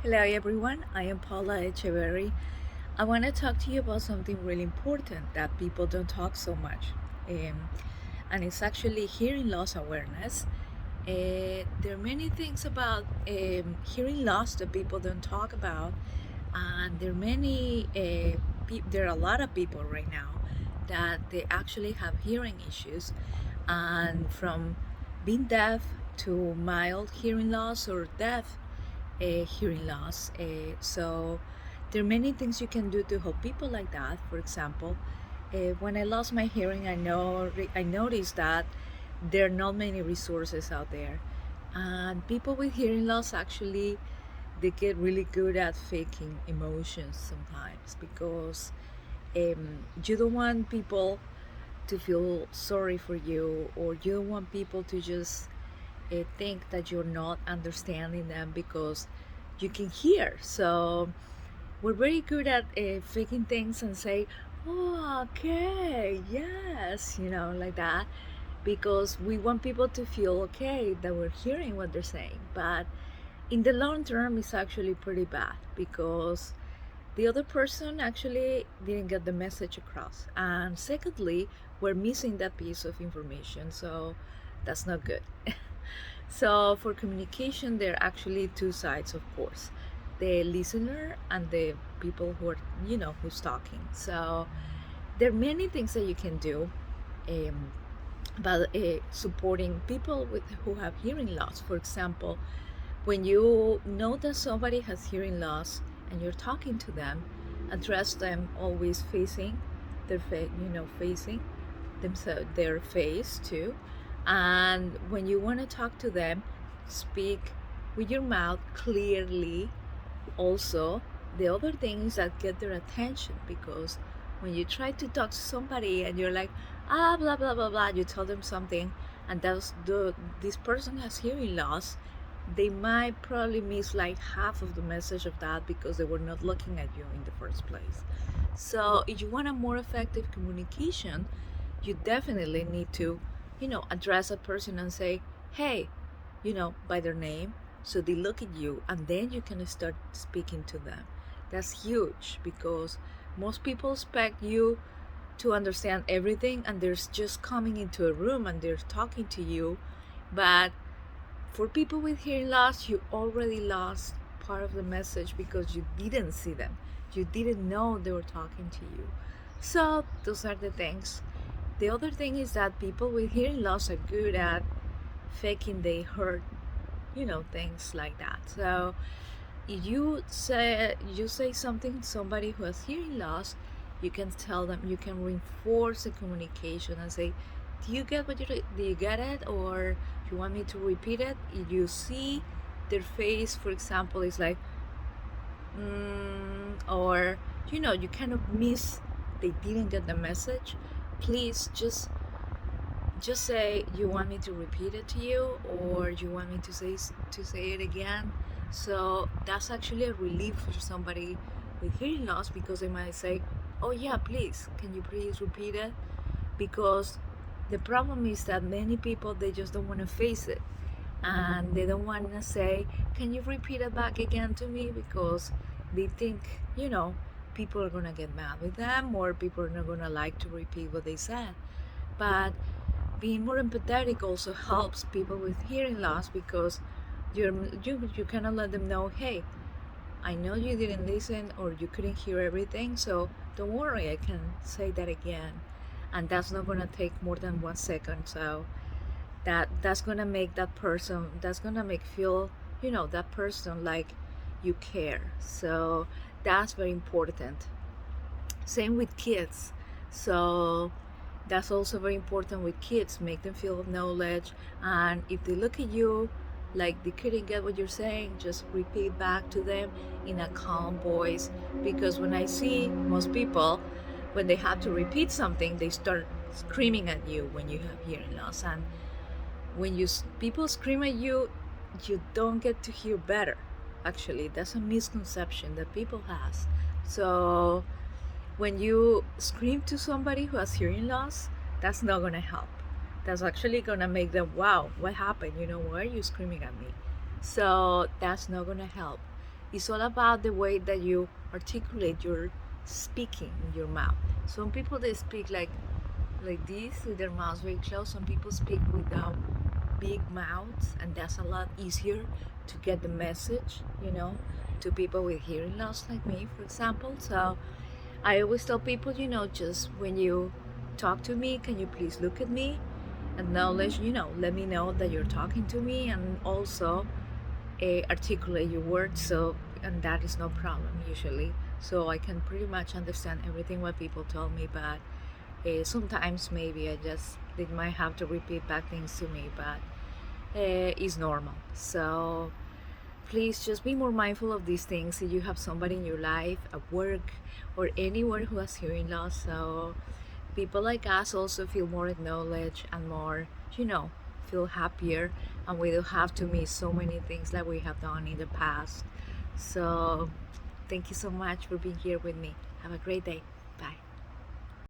Hello, everyone. I am Paula Echeverry. I want to talk to you about something really important that people don't talk so much, um, and it's actually hearing loss awareness. There are many things about hearing loss that people don't talk about, and there are a lot of people right now that they actually have hearing issues, and from being deaf to mild hearing loss or deaf hearing loss. So there are many things you can do to help people like that. For example, when I lost my hearing, I noticed that there are not many resources out there, and people with hearing loss actually they get really good at faking emotions sometimes because you don't want people to feel sorry for you, or you don't want people to just think that you're not understanding them because you can hear. So we're very good at faking things and say, "Oh, okay, yes," like that, because we want people to feel okay that we're hearing what they're saying. But in the long term, it's actually pretty bad because the other person actually didn't get the message across. And secondly, we're missing that piece of information. So that's not good. So for communication, there are actually two sides, of course, the listener and the people who are, who's talking. So there are many things that you can do um, about supporting people who have hearing loss. For example, when you know that somebody has hearing loss and you're talking to them, address them always facing facing themselves, their face too. And when you want to talk to them, speak with your mouth clearly. Also, the other thing is that get their attention, because when you try to talk to somebody and you're like, blah blah blah blah, you tell them something, and this person has hearing loss, they might probably miss like half of the message of that because they were not looking at you in the first place. So if you want a more effective communication, you definitely need to, address a person and say, hey, by their name, so they look at you, and then you can start speaking to them. That's huge because most people expect you to understand everything, and they're just coming into a room and they're talking to you. But for people with hearing loss, you already lost part of the message because you didn't see them. You didn't know they were talking to you. So those are the things. The other thing is that people with hearing loss are good at faking they heard, things like that. So if you say something to somebody who has hearing loss, you can tell them, you can reinforce the communication and say, do you get it, or you want me to repeat it? If you see their face, for example, is like or you kind of miss, they didn't get the message, please just say, you want me to repeat it to you, or you want me to say it again. So that's actually a relief for somebody with hearing loss, because they might say, oh yeah, please, can you please repeat it? Because the problem is that many people, they just don't want to face it, and they don't want to say, can you repeat it back again to me, because they think, people are going to get mad with them, or people are not going to like to repeat what they said. But being more empathetic also helps people with hearing loss, because you cannot let them know, hey, I know you didn't listen or you couldn't hear everything, so don't worry, I can say that again, and that's not going to take more than 1 second. So that's going to make that's going to make feel, that person like you care. So that's very important. Same with kids. So that's also very important with kids. Make them feel knowledge, and if they look at you like they couldn't get what you're saying, just repeat back to them in a calm voice. Because when I see most people, when they have to repeat something, they start screaming at you when you have hearing loss. And when people scream at you, you don't get to hear better. Actually, that's a misconception that people has. So when you scream to somebody who has hearing loss, that's not going to help. That's actually going to make them, wow, what happened? Why are you screaming at me? So that's not going to help. It's all about the way that you articulate your speaking in your mouth. Some people they speak like this with their mouths very closed. Some people speak without big mouths, and that's a lot easier to get the message, to people with hearing loss like me, for example. So I always tell people, just when you talk to me, can you please look at me, acknowledge, let me know that you're talking to me, and also articulate your words. So, and that is no problem usually. So I can pretty much understand everything what people told me, but sometimes maybe I just they might have to repeat back things to me, but it's normal. So please just be more mindful of these things if you have somebody in your life at work or anywhere who has hearing loss, so people like us also feel more acknowledged and more, feel happier, and we don't have to miss so many things that we have done in the past. So thank you so much for being here with me. Have a great day. Bye.